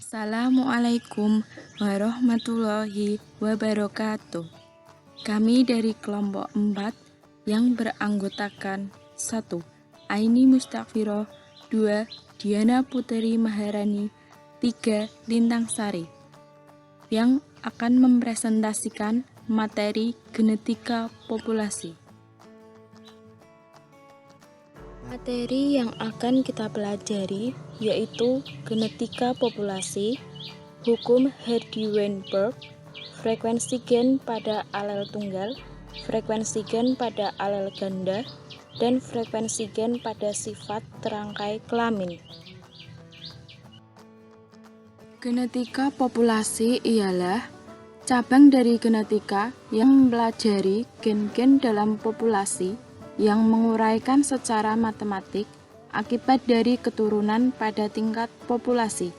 Assalamualaikum warahmatullahi wabarakatuh. Kami dari kelompok 4 yang beranggotakan 1. Aini Mustaqfiroh, 2. Diana Puteri Maharani, 3. Lintang Sari yang akan mempresentasikan materi genetika populasi. Materi yang akan kita pelajari yaitu genetika populasi, hukum Hardy-Weinberg, frekuensi gen pada alel tunggal, frekuensi gen pada alel ganda, dan frekuensi gen pada sifat terangkai kelamin. Genetika populasi ialah cabang dari genetika yang mempelajari gen-gen dalam populasi yang menguraikan secara matematik akibat dari keturunan pada tingkat populasi.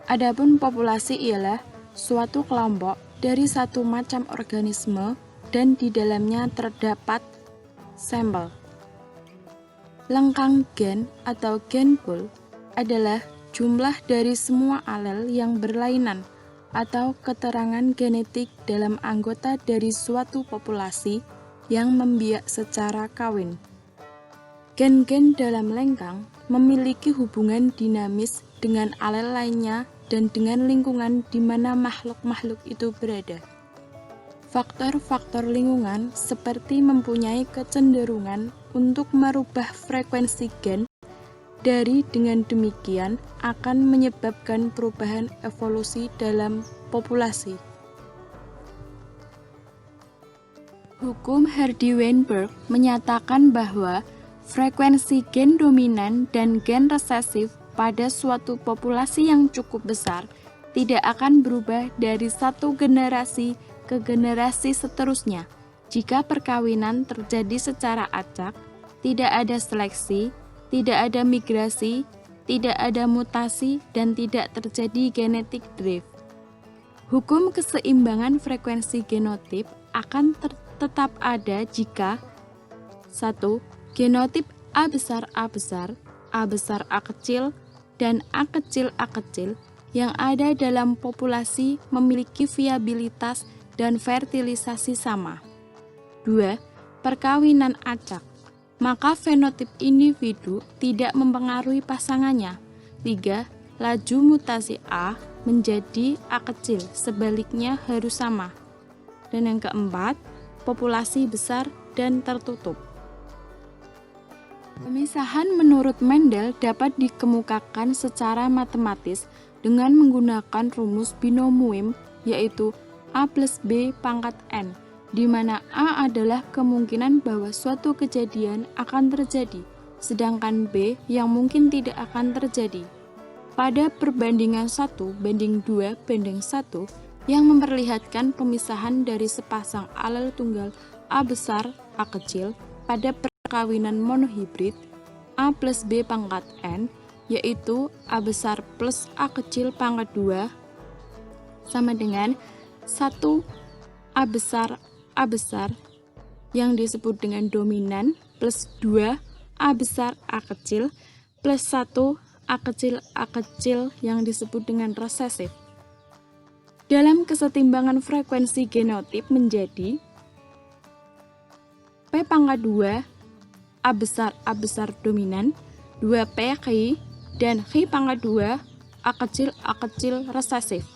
Adapun populasi ialah suatu kelompok dari satu macam organisme dan di dalamnya terdapat sampel. Lengkang gen atau gen pool adalah jumlah dari semua alel yang berlainan atau keterangan genetik dalam anggota dari suatu populasi yang membiak secara kawin. Gen-gen dalam lengkang memiliki hubungan dinamis dengan alel lainnya dan dengan lingkungan di mana makhluk-makhluk itu berada. Faktor-faktor lingkungan seperti mempunyai kecenderungan untuk merubah frekuensi gen dari dengan demikian akan menyebabkan perubahan evolusi dalam populasi. Hukum Hardy-Weinberg menyatakan bahwa frekuensi gen dominan dan gen resesif pada suatu populasi yang cukup besar tidak akan berubah dari satu generasi ke generasi seterusnya. Jika perkawinan terjadi secara acak, tidak ada seleksi, tidak ada migrasi, tidak ada mutasi, dan tidak terjadi genetic drift. Hukum keseimbangan frekuensi genotip akan tetap ada jika 1. Genotip A besar A besar, A besar A kecil, dan A kecil A kecil yang ada dalam populasi memiliki viabilitas dan fertilisasi sama. 2. Perkawinan acak, maka fenotip individu tidak mempengaruhi pasangannya. 3. Laju mutasi A menjadi A kecil, sebaliknya harus sama. Dan yang keempat, populasi besar dan tertutup. Pemisahan menurut Mendel dapat dikemukakan secara matematis dengan menggunakan rumus binomium yaitu A plus B pangkat N, di mana A adalah kemungkinan bahwa suatu kejadian akan terjadi, sedangkan B yang mungkin tidak akan terjadi. Pada perbandingan 1:2:1 yang memperlihatkan pemisahan dari sepasang alel tunggal A besar A kecil pada perkawinan monohibrid A plus B pangkat N, yaitu A besar plus A kecil pangkat 2 sama dengan 1 A besar yang disebut dengan dominan plus 2 A besar A kecil plus 1 A kecil yang disebut dengan resesif. Dalam kesetimbangan frekuensi genotip menjadi P pangkat 2 A besar dominan, 2P Ki, dan Ki pangkat 2 A kecil resesif.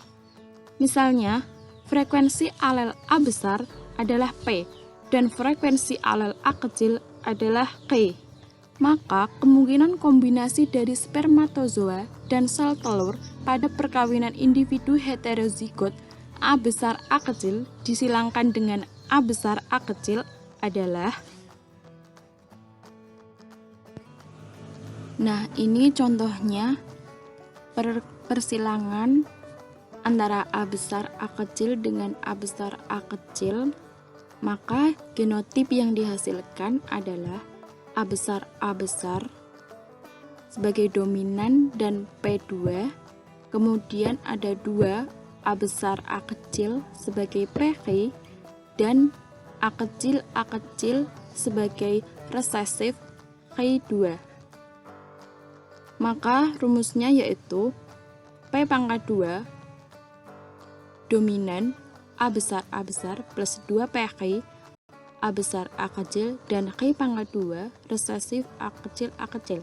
Misalnya, frekuensi alel A besar adalah P dan frekuensi alel A kecil adalah K. Maka kemungkinan kombinasi dari spermatozoa dan sel telur pada perkawinan individu heterozigot A besar A kecil disilangkan dengan A besar A kecil adalah. Nah, ini contohnya persilangan antara A besar A kecil dengan A besar A kecil. Maka genotip yang dihasilkan adalah A besar sebagai dominan dan P2, kemudian ada 2 A besar A kecil sebagai PK dan A kecil sebagai resesif K2. Maka rumusnya yaitu P pangkat 2 dominan A besar plus 2 PQ A besar A kecil dan Q pangkat 2 resesif A kecil.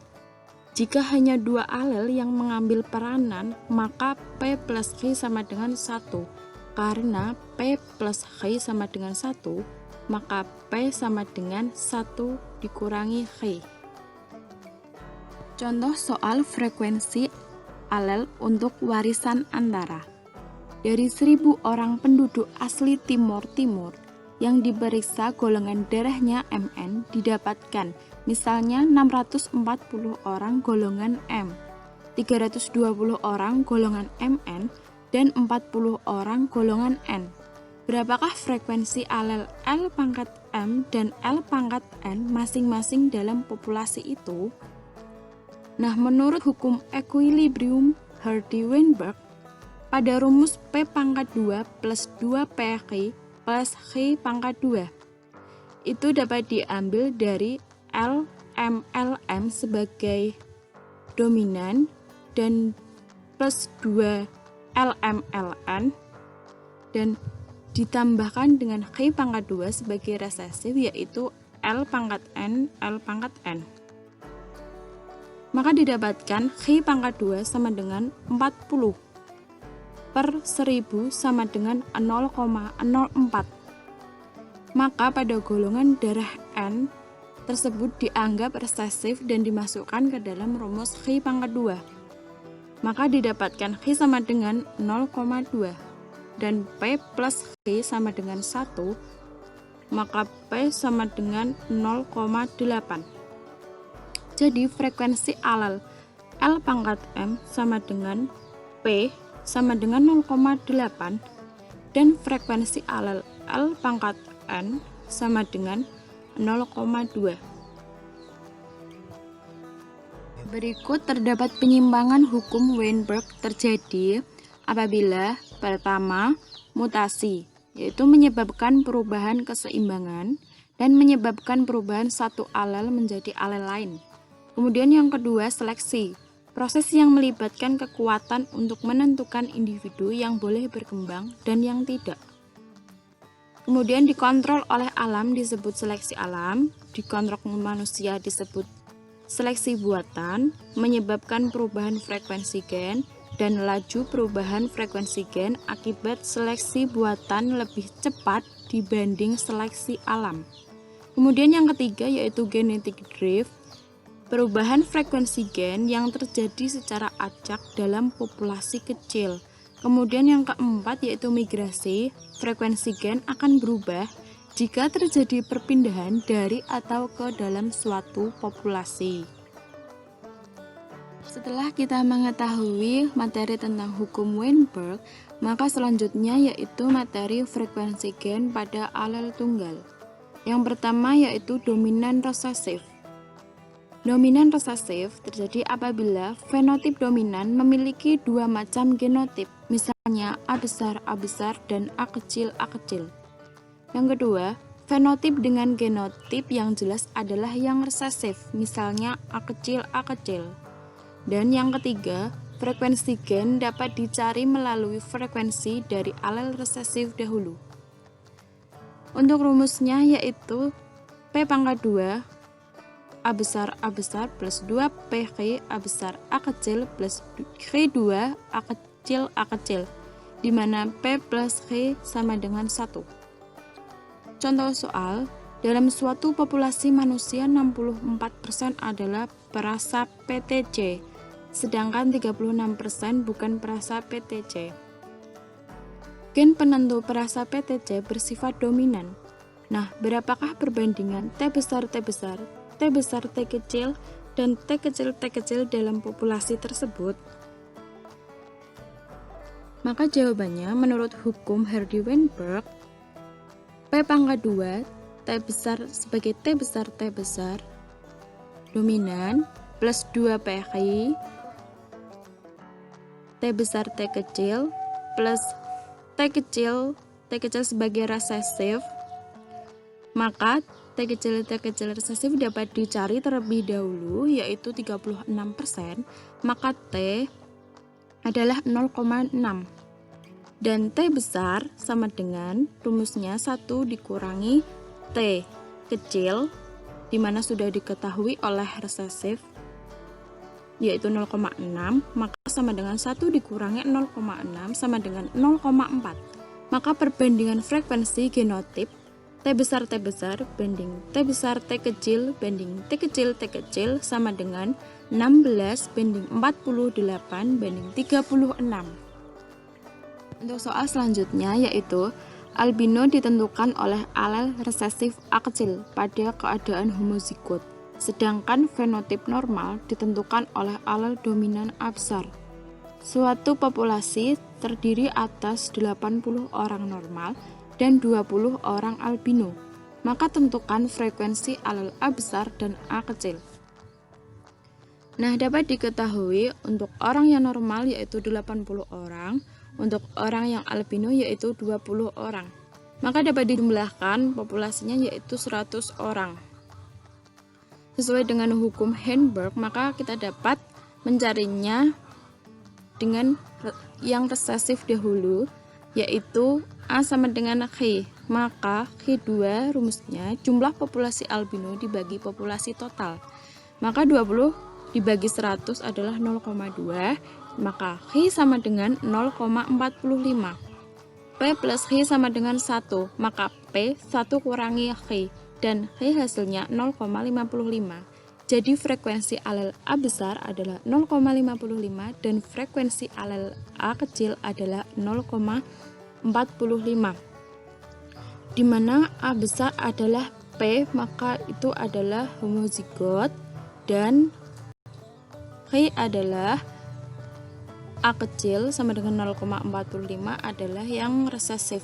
Jika hanya dua alel yang mengambil peranan, maka P plus Q sama dengan 1. Karena P plus Q sama dengan 1, maka P sama dengan 1 dikurangi Q. Contoh soal frekuensi alel untuk warisan antara. Dari 1000 orang penduduk asli Timor Timur yang diperiksa golongan darahnya Mn didapatkan misalnya 640 orang golongan M, 320 orang golongan Mn, dan 40 orang golongan N. Berapakah frekuensi alel L pangkat M dan L pangkat N masing-masing dalam populasi itu? Nah, menurut hukum equilibrium Hardy-Weinberg, pada rumus P pangkat 2 plus 2 PQ plus Q pangkat 2, itu dapat diambil dari L, M, LM sebagai dominan dan plus 2 LM, LN, dan ditambahkan dengan Q pangkat 2 sebagai resesif, yaitu L pangkat N, L pangkat N. Maka didapatkan Q pangkat 2 sama dengan 40 per 1000 sama dengan 0,04. Maka pada golongan darah N tersebut dianggap resesif dan dimasukkan ke dalam rumus Q pangkat 2. Maka didapatkan Q sama dengan 0,2 dan P plus Q sama dengan 1, maka P sama dengan 0,8. Jadi frekuensi alel L pangkat M sama dengan P sama dengan 0,8 dan frekuensi alel L pangkat N sama dengan 0,2. Berikut terdapat penyimpangan hukum Weinberg terjadi apabila pertama, mutasi, yaitu menyebabkan perubahan keseimbangan dan menyebabkan perubahan satu alel menjadi alel lain. Kemudian yang kedua, seleksi, proses yang melibatkan kekuatan untuk menentukan individu yang boleh berkembang dan yang tidak. Kemudian dikontrol oleh alam disebut seleksi alam, dikontrol manusia disebut seleksi buatan, menyebabkan perubahan frekuensi gen dan laju perubahan frekuensi gen akibat seleksi buatan lebih cepat dibanding seleksi alam. Kemudian yang ketiga yaitu genetic drift, perubahan frekuensi gen yang terjadi secara acak dalam populasi kecil. Kemudian yang keempat yaitu migrasi, frekuensi gen akan berubah jika terjadi perpindahan dari atau ke dalam suatu populasi. Setelah kita mengetahui materi tentang hukum Weinberg, maka selanjutnya yaitu materi frekuensi gen pada alel tunggal. Yang pertama yaitu dominan resesif. Dominan resesif terjadi apabila fenotip dominan memiliki dua macam genotip, misalnya A besar, dan A kecil. Yang kedua, fenotip dengan genotip yang jelas adalah yang resesif, misalnya A kecil. Dan yang ketiga, frekuensi gen dapat dicari melalui frekuensi dari alel resesif dahulu. Untuk rumusnya yaitu P pangkat 2 A besar plus 2 PQ A besar A kecil plus Q2 A kecil, di mana P plus Q sama dengan 1. Contoh soal, dalam suatu populasi manusia 64% adalah perasa PTC, sedangkan 36% bukan perasa PTC. Gen penentu perasa PTC bersifat dominan. Nah, berapakah perbandingan T besar, T kecil, dan T kecil dalam populasi tersebut? Maka jawabannya menurut hukum Hardy-Weinberg, P pangkat 2 T besar sebagai T besar dominan plus 2 PQ T besar T kecil plus T kecil sebagai resesif, maka T kecil resesif dapat dicari terlebih dahulu yaitu 36%, maka T adalah 0,6. Dan T besar sama dengan rumusnya 1 dikurangi T kecil, dimana sudah diketahui oleh resesif, yaitu 0,6, maka sama dengan 1 dikurangi 0,6 sama dengan 0,4. Maka perbandingan frekuensi genotip T besar banding T besar T kecil banding T kecil sama dengan 16 banding 48 banding 36. Untuk soal selanjutnya yaitu albino ditentukan oleh alel resesif A kecil pada keadaan homozigot, sedangkan fenotip normal ditentukan oleh alel dominan A besar. Suatu populasi terdiri atas 80 orang normal dan 20 orang albino, maka tentukan frekuensi alel A besar dan A kecil. Nah, dapat diketahui untuk orang yang normal yaitu 80 orang, untuk orang yang albino yaitu 20 orang. Maka dapat dijumlahkan populasinya yaitu 100 orang. Sesuai dengan hukum Heisenberg, maka kita dapat mencarinya dengan yang resesif dahulu, yaitu A sama dengan K. Maka K2 rumusnya jumlah populasi albino dibagi populasi total. Maka 20 dibagi 100 adalah 0,2, maka K sama dengan 0,45. P plus K sama dengan 1, maka P 1 kurangi K, dan K hasilnya 0,55. Jadi frekuensi alel A besar adalah 0,55 dan frekuensi alel A kecil adalah 0,45. Di mana A besar adalah P, maka itu adalah homozigot, dan K adalah A kecil sama dengan 0,45 adalah yang resesif.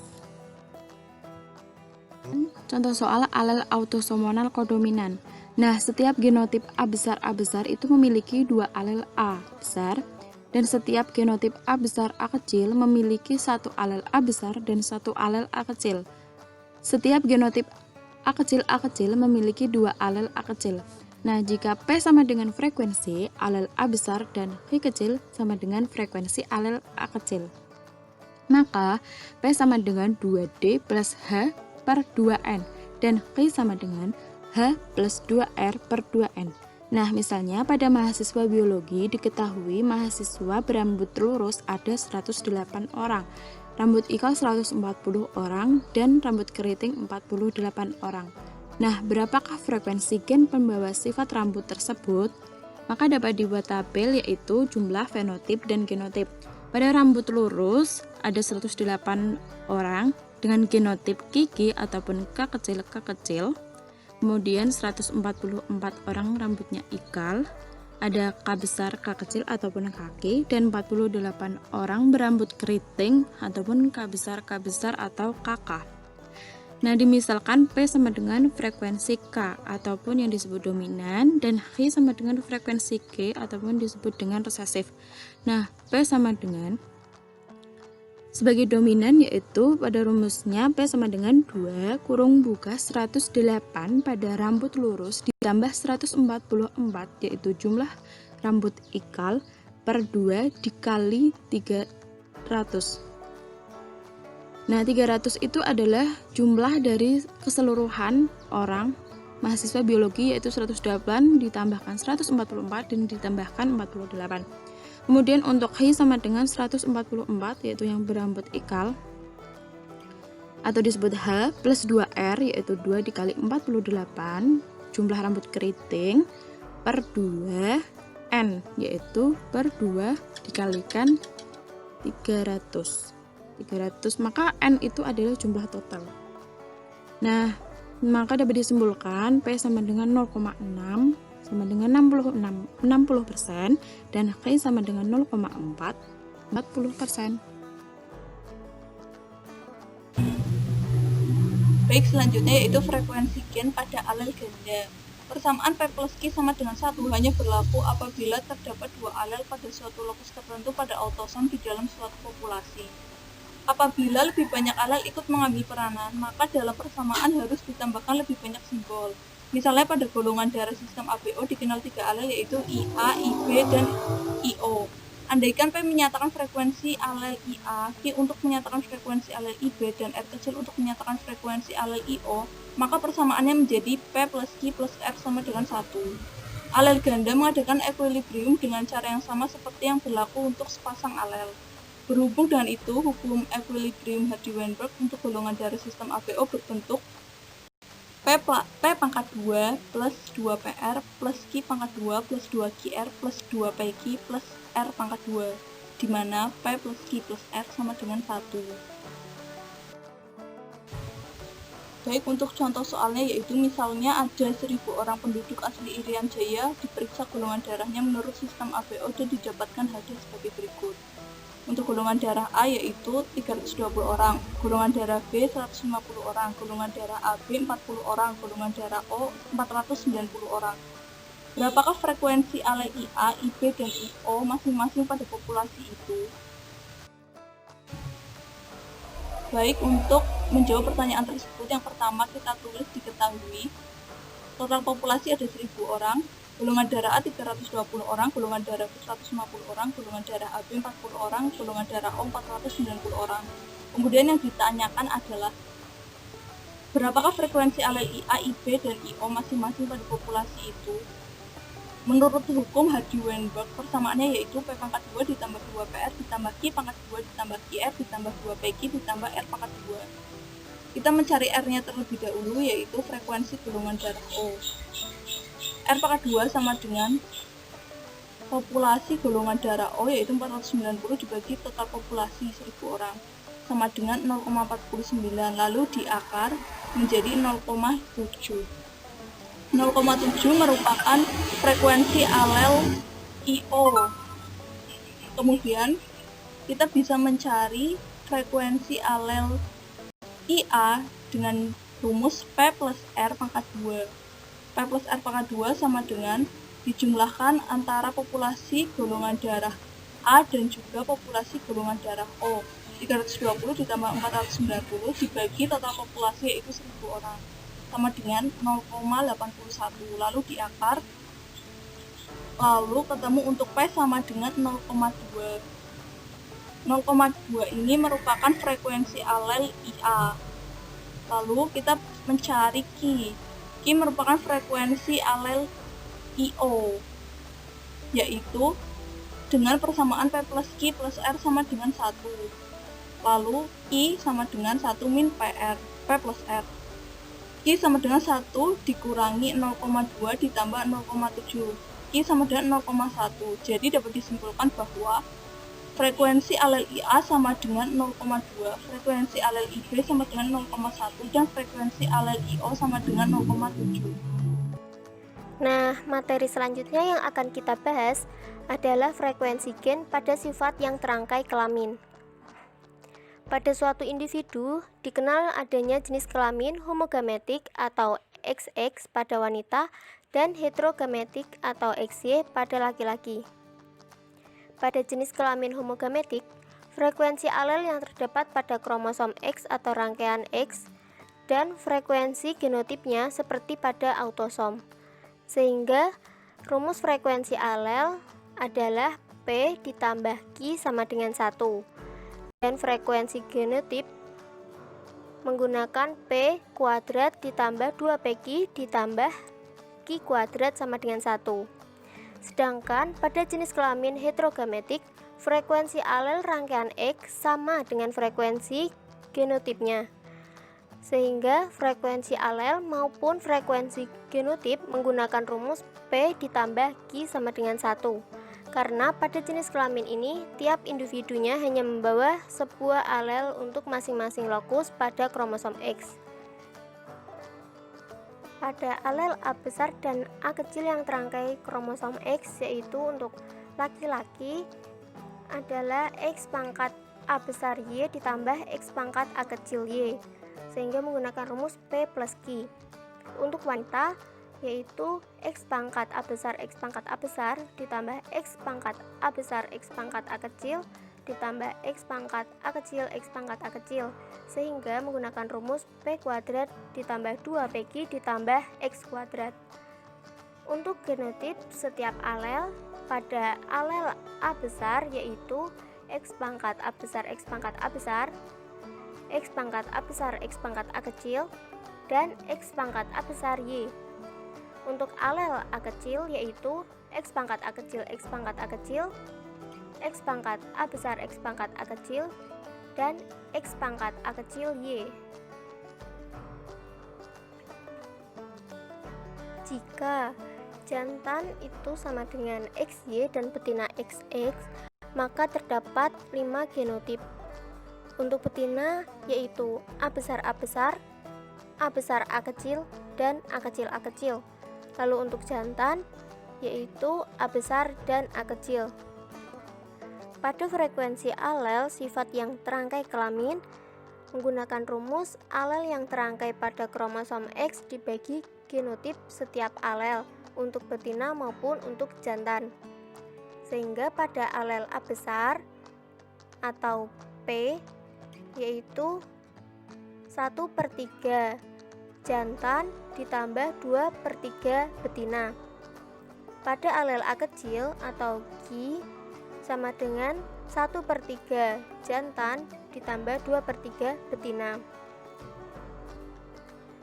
Contoh soal alel autosomal kodominan. Nah, setiap genotip A besar itu memiliki dua alel A besar, dan setiap genotip A besar A kecil memiliki satu alel A besar dan satu alel A kecil. Setiap genotip A kecil memiliki dua alel A kecil. Nah, jika P sama dengan frekuensi alel A besar dan Q kecil sama dengan frekuensi alel A kecil, maka P sama dengan 2D plus H per 2N dan Q sama dengan H plus 2R per 2N. Nah, misalnya pada mahasiswa biologi diketahui mahasiswa berambut lurus ada 108 orang, rambut ikal 140 orang, dan rambut keriting 48 orang. Nah, berapakah frekuensi gen pembawa sifat rambut tersebut? Maka dapat dibuat tabel yaitu jumlah fenotip dan genotip. Pada rambut lurus ada 108 orang dengan genotip KK ataupun K kecil. Kemudian 144 orang rambutnya ikal, ada K besar, K kecil ataupun kaki, dan 48 orang berambut keriting ataupun K besar atau KK. Nah, dimisalkan P sama dengan frekuensi K ataupun yang disebut dominan, dan Q sama dengan frekuensi K ataupun disebut dengan resesif. Nah, P sama dengan sebagai dominan yaitu pada rumusnya P sama dengan 2 kurung buka 108 pada rambut lurus ditambah 144 yaitu jumlah rambut ikal per 2 dikali 300. Nah, 300 itu adalah jumlah dari keseluruhan orang mahasiswa biologi yaitu 108 ditambahkan 144 dan ditambahkan 48. Kemudian untuk H sama dengan 144 yaitu yang berambut ikal atau disebut H plus 2R yaitu 2 dikali 48 jumlah rambut keriting per 2 N yaitu per 2 dikalikan 300, maka N itu adalah jumlah total. Nah, maka dapat disimpulkan P sama dengan 0,6 sama dengan 60% dan Q sama dengan 0,4 40%. Baik, selanjutnya yaitu frekuensi gen pada alel ganda. Persamaan P plus Q sama dengan 1 hanya berlaku apabila terdapat dua alel pada suatu lokus tertentu pada autosom di dalam suatu populasi. Apabila lebih banyak alel ikut mengambil peranan, maka dalam persamaan harus ditambahkan lebih banyak simbol. Misalnya pada golongan darah sistem ABO dikenal 3 alel yaitu IA, IB, dan IO. Andaikan P menyatakan frekuensi alel IA, Q untuk menyatakan frekuensi alel IB, dan R kecil untuk menyatakan frekuensi alel IO, maka persamaannya menjadi P plus Q plus R sama dengan 1. Alel ganda mengadakan equilibrium dengan cara yang sama seperti yang berlaku untuk sepasang alel. Berhubung dengan itu, hukum equilibrium Hardy-Weinberg untuk golongan darah sistem ABO berbentuk P pangkat 2 plus 2PR plus Q pangkat 2 plus 2QR plus 2PQ plus R pangkat 2, di mana P plus Q plus R sama dengan 1. Baik, untuk contoh soalnya yaitu misalnya ada 1000 orang penduduk asli Irian Jaya diperiksa golongan darahnya menurut sistem ABO dan didapatkan hasil sebagai berikut. Untuk golongan darah A yaitu 320 orang, golongan darah B 150 orang, golongan darah AB 40 orang, golongan darah O 490 orang. Berapakah frekuensi alel IA, IB, dan IO masing-masing pada populasi itu? Baik, untuk menjawab pertanyaan tersebut, yang pertama kita tulis diketahui total populasi ada 1000 orang, golongan darah A 320 orang, golongan darah B 150 orang, golongan darah AB 40 orang, golongan darah O 490 orang. Kemudian yang ditanyakan adalah berapakah frekuensi alel IA, IB, dan IO masing-masing pada populasi itu? Menurut hukum Hardy-Weinberg, persamaannya yaitu P pangkat 2 ditambah 2PR ditambah Q pangkat 2 ditambah QR ditambah 2PQ ditambah R pangkat 2. Kita mencari R-nya terlebih dahulu, yaitu frekuensi golongan darah O. R pangkat 2 sama dengan populasi golongan darah O yaitu 490 dibagi total populasi 1000 orang sama dengan 0,49, lalu diakar menjadi 0,7. 0,7 merupakan frekuensi alel IO. Kemudian kita bisa mencari frekuensi alel IA dengan rumus P plus R pangkat 2. P plus R pangkat 2 sama dengan dijumlahkan antara populasi golongan darah A dan juga populasi golongan darah O. 320 ditambah 490 dibagi total populasi yaitu 1000 orang sama dengan 0,81, lalu diakar, lalu ketemu untuk P sama dengan 0,2. 0,2 ini merupakan frekuensi alel IA. Lalu kita mencari Q. Q merupakan frekuensi alel IO, yaitu dengan persamaan P plus Q plus R sama dengan 1. Lalu Q sama dengan 1 min PR, P plus R. Q sama dengan 1 dikurangi 0,2 ditambah 0,7. Q sama dengan 0,1. Jadi dapat disimpulkan bahwa frekuensi alel IA sama dengan 0,2, frekuensi alel IB sama dengan 0,1, dan frekuensi alel IO sama dengan 0,7. Nah, materi selanjutnya yang akan kita bahas adalah frekuensi gen pada sifat yang terangkai kelamin. Pada suatu individu, dikenal adanya jenis kelamin homogametik atau XX pada wanita dan heterogametik atau XY pada laki-laki. Pada jenis kelamin homogametik, frekuensi alel yang terdapat pada kromosom X atau rangkaian X dan frekuensi genotipnya seperti pada autosom. Sehingga rumus frekuensi alel adalah P ditambah Q sama dengan 1. Dan frekuensi genotip menggunakan P kuadrat ditambah 2PQ ditambah Q kuadrat sama dengan 1. Sedangkan pada jenis kelamin heterogametik, frekuensi alel rangkaian X sama dengan frekuensi genotipnya. Sehingga frekuensi alel maupun frekuensi genotip menggunakan rumus P ditambah Q sama dengan 1. Karena pada jenis kelamin ini, tiap individunya hanya membawa sebuah alel untuk masing-masing lokus pada kromosom X. Pada alel A besar dan A kecil yang terangkai kromosom X, yaitu untuk laki-laki adalah X pangkat A besar Y ditambah X pangkat A kecil Y, sehingga menggunakan rumus P plus Q. Untuk wanita, yaitu X pangkat A besar X pangkat A besar ditambah X pangkat A besar X pangkat A kecil ditambah X pangkat A kecil X pangkat A kecil, sehingga menggunakan rumus P kuadrat ditambah 2PQ ditambah X kuadrat. Untuk genotip setiap alel pada alel A besar, yaitu X pangkat A besar X pangkat A besar, X pangkat A besar X pangkat A kecil, dan X pangkat A besar Y. Untuk alel A kecil yaitu X pangkat A kecil X pangkat A kecil, X pangkat A besar X pangkat A kecil, dan X pangkat A kecil Y. Jika jantan itu sama dengan XY dan betina XX, maka terdapat 5 genotip. Untuk betina yaitu A besar A besar, A besar A kecil, dan A kecil A kecil. Lalu untuk jantan yaitu A besar dan A kecil. Pada frekuensi alel sifat yang terangkai kelamin, menggunakan rumus alel yang terangkai pada kromosom X dibagi genotip setiap alel untuk betina maupun untuk jantan. Sehingga pada alel A besar atau P yaitu 1/3 jantan ditambah 2/3 betina. Pada alel A kecil atau Q sama dengan 1/3 jantan ditambah 2/3 betina.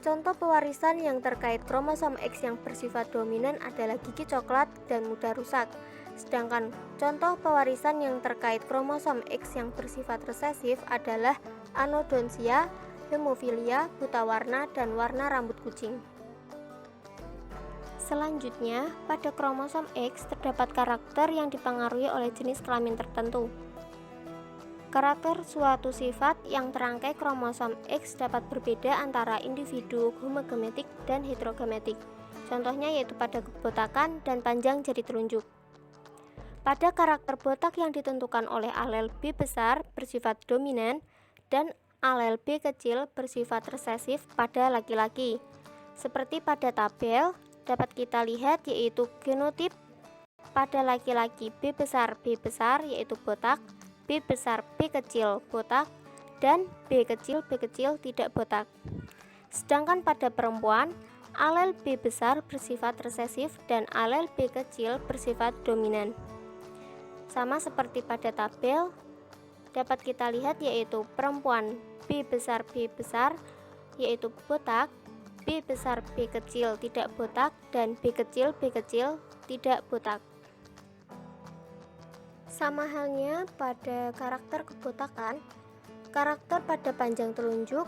Contoh pewarisan yang terkait kromosom X yang bersifat dominan adalah gigi coklat dan mudah rusak. Sedangkan contoh pewarisan yang terkait kromosom X yang bersifat resesif adalah anodontia, hemofilia, buta warna, dan warna rambut kucing. Selanjutnya, pada kromosom X terdapat karakter yang dipengaruhi oleh jenis kelamin tertentu. Karakter suatu sifat yang terangkai kromosom X dapat berbeda antara individu homogenetik dan heterogenetik. Contohnya yaitu pada kebotakan dan panjang jari telunjuk. Pada karakter botak yang ditentukan oleh alel B besar bersifat dominan dan alel B kecil bersifat resesif pada laki-laki. Seperti pada tabel dapat kita lihat yaitu genotip pada laki-laki B besar yaitu botak, B besar B kecil botak, dan B kecil tidak botak. Sedangkan pada perempuan, alel B besar bersifat resesif dan alel B kecil bersifat dominan. Sama seperti pada tabel, dapat kita lihat yaitu perempuan B besar yaitu botak, B besar B kecil tidak botak, dan B kecil tidak botak. Sama halnya pada karakter kebotakan, karakter pada panjang telunjuk,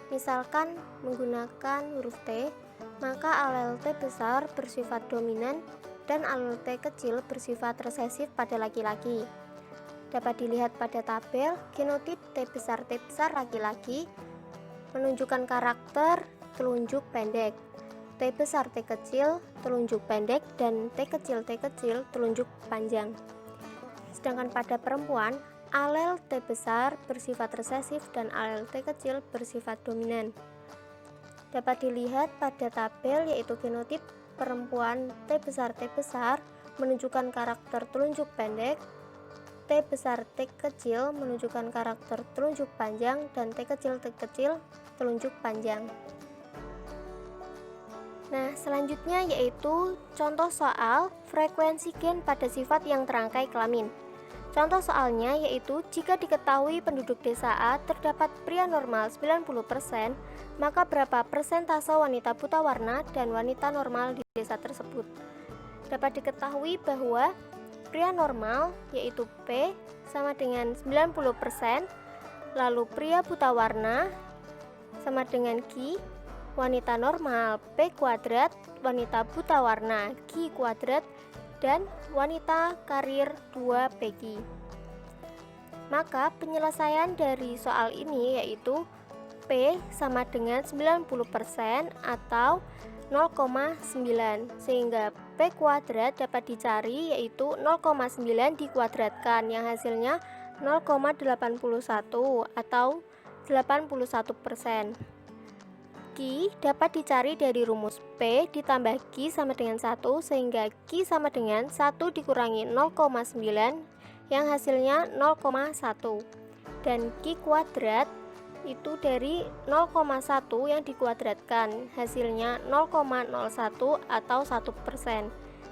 misalkan menggunakan huruf T, maka alel T besar bersifat dominan dan alel T kecil bersifat resesif pada laki-laki. Dapat dilihat pada tabel, genotip T besar laki-laki menunjukkan karakter telunjuk pendek, T besar T kecil telunjuk pendek, dan T kecil telunjuk panjang. Sedangkan pada perempuan, alel T besar bersifat resesif dan alel T kecil bersifat dominan. Dapat dilihat pada tabel yaitu genotip perempuan T besar menunjukkan karakter telunjuk pendek, T besar T kecil menunjukkan karakter telunjuk panjang, dan T kecil telunjuk panjang. Nah, selanjutnya yaitu contoh soal frekuensi gen pada sifat yang terangkai kelamin. Contoh soalnya yaitu jika diketahui penduduk desa A terdapat pria normal 90%, maka berapa persentase wanita buta warna dan wanita normal di desa tersebut? Dapat diketahui bahwa pria normal yaitu P sama dengan 90%, lalu pria buta warna sama dengan Q, wanita normal P kuadrat, wanita buta warna Q kuadrat, dan wanita karir 2PQ. Maka penyelesaian dari soal ini yaitu P sama dengan 90% atau 0,9, sehingga P kuadrat dapat dicari yaitu 0,9 dikuadratkan yang hasilnya 0,81 atau 81%. Q dapat dicari dari rumus P ditambah Q sama dengan 1, sehingga Q sama dengan 1 dikurangi 0,9 yang hasilnya 0,1, dan Q kuadrat itu dari 0,1 yang dikuadratkan hasilnya 0,01 atau 1%,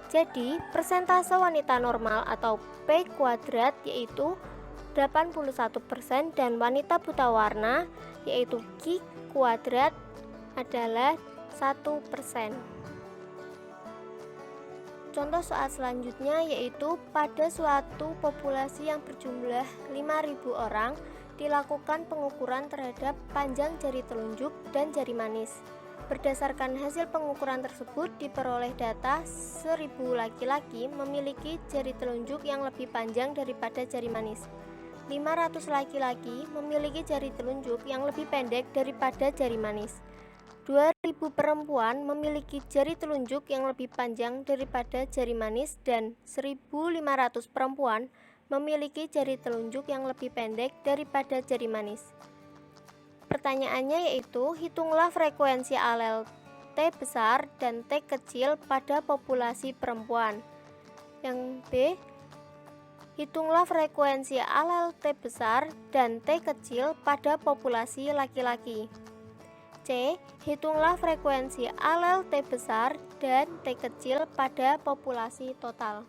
Jadi, persentase wanita normal atau P kuadrat yaitu 81% dan wanita buta warna yaitu Q kuadrat adalah 1%. Contoh soal selanjutnya yaitu pada suatu populasi yang berjumlah 5.000 orang dilakukan pengukuran terhadap panjang jari telunjuk dan jari manis. Berdasarkan hasil pengukuran tersebut diperoleh data 1.000 laki-laki memiliki jari telunjuk yang lebih panjang daripada jari manis. 500 laki-laki memiliki jari telunjuk yang lebih pendek daripada jari manis. 2.000 perempuan memiliki jari telunjuk yang lebih panjang daripada jari manis dan 1.500 perempuan memiliki jari telunjuk yang lebih pendek daripada jari manis. Pertanyaannya yaitu, hitunglah frekuensi alel T besar dan T kecil pada populasi perempuan. Yang B, hitunglah frekuensi alel T besar dan T kecil pada populasi laki-laki. C, hitunglah frekuensi alel T besar dan T kecil pada populasi total.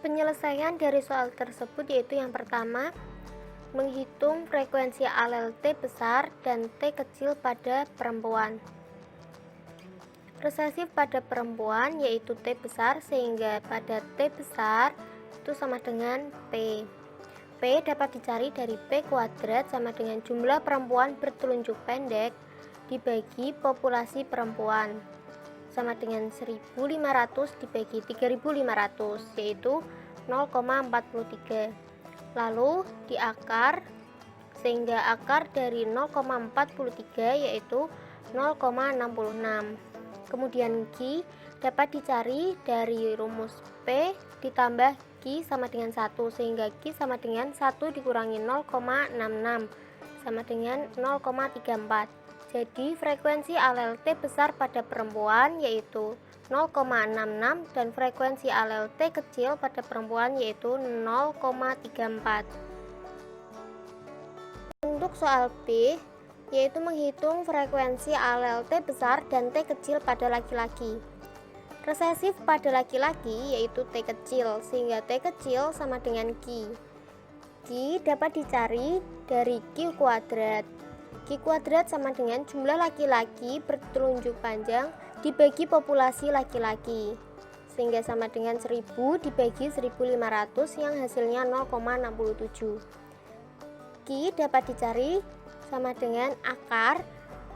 Penyelesaian dari soal tersebut yaitu yang pertama, menghitung frekuensi alel T besar dan T kecil pada perempuan. Resesif pada perempuan yaitu T besar, sehingga pada T besar itu sama dengan P. P dapat dicari dari P kuadrat sama dengan jumlah perempuan bertelunjuk pendek dibagi populasi perempuan sama dengan 1.500 dibagi 3.500 yaitu 0,43. Lalu di akar, sehingga akar dari 0,43 yaitu 0,66. Kemudian Q dapat dicari dari rumus P ditambah Q sama dengan 1, sehingga Q sama dengan 1 dikurangi 0,66 sama dengan 0,34. Jadi frekuensi alel T besar pada perempuan yaitu 0,66 dan frekuensi alel T kecil pada perempuan yaitu 0,34. Untuk soal B yaitu menghitung frekuensi alel T besar dan T kecil pada laki-laki. Resesif pada laki-laki yaitu T kecil, sehingga T kecil sama dengan Q. Q dapat dicari dari Q kuadrat. Q kuadrat sama dengan jumlah laki-laki bertelunjuk panjang dibagi populasi laki-laki, sehingga sama dengan 1000 dibagi 1500 yang hasilnya 0,67. Q dapat dicari sama dengan akar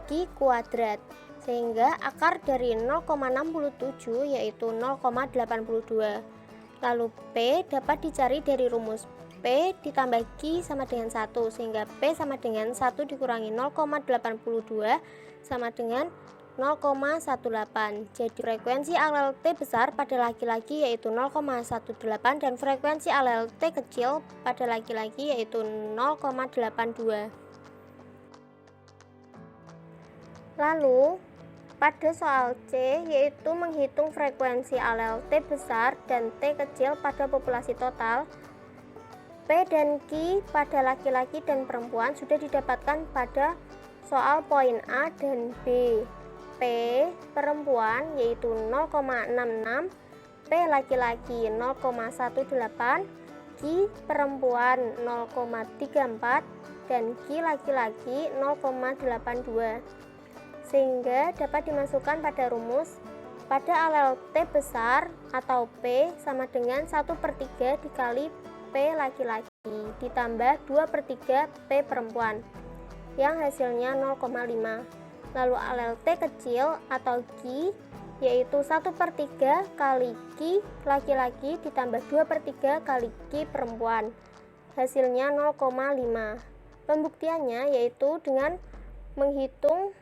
Q kuadrat, sehingga akar dari 0,67 yaitu 0,82. Lalu P dapat dicari dari rumus P ditambah Q sama dengan 1, sehingga P sama dengan 1 dikurangi 0,82 sama dengan 0,18. Jadi frekuensi alel T besar pada laki-laki yaitu 0,18 dan frekuensi alel T kecil pada laki-laki yaitu 0,82. Lalu pada soal C yaitu menghitung frekuensi alel T besar dan T kecil pada populasi total. P dan Q pada laki-laki dan perempuan sudah didapatkan pada soal poin A dan B. P perempuan yaitu 0,66, P laki-laki 0,18, Q perempuan 0,34 dan Q laki-laki 0,82. Sehingga dapat dimasukkan pada rumus pada alel T besar atau P sama dengan 1/3 dikali P laki-laki ditambah 2/3 P perempuan yang hasilnya 0,5. Lalu alel T kecil atau Q yaitu 1/3 kali Q laki-laki ditambah 2/3 kali Q perempuan hasilnya 0,5. Pembuktiannya yaitu dengan menghitung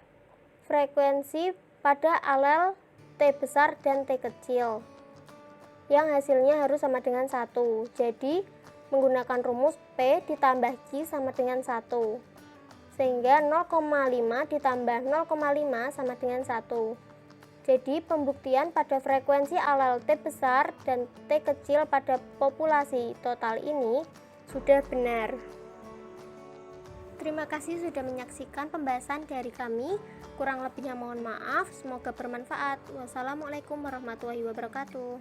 frekuensi pada alel T besar dan T kecil yang hasilnya harus sama dengan 1. Jadi menggunakan rumus P ditambah Q sama dengan 1, sehingga 0,5 ditambah 0,5 sama dengan 1. Jadi pembuktian pada frekuensi alel T besar dan T kecil pada populasi total ini sudah benar. Terima kasih sudah menyaksikan pembahasan dari kami. Kurang lebihnya mohon maaf, semoga bermanfaat. Wassalamualaikum warahmatullahi wabarakatuh.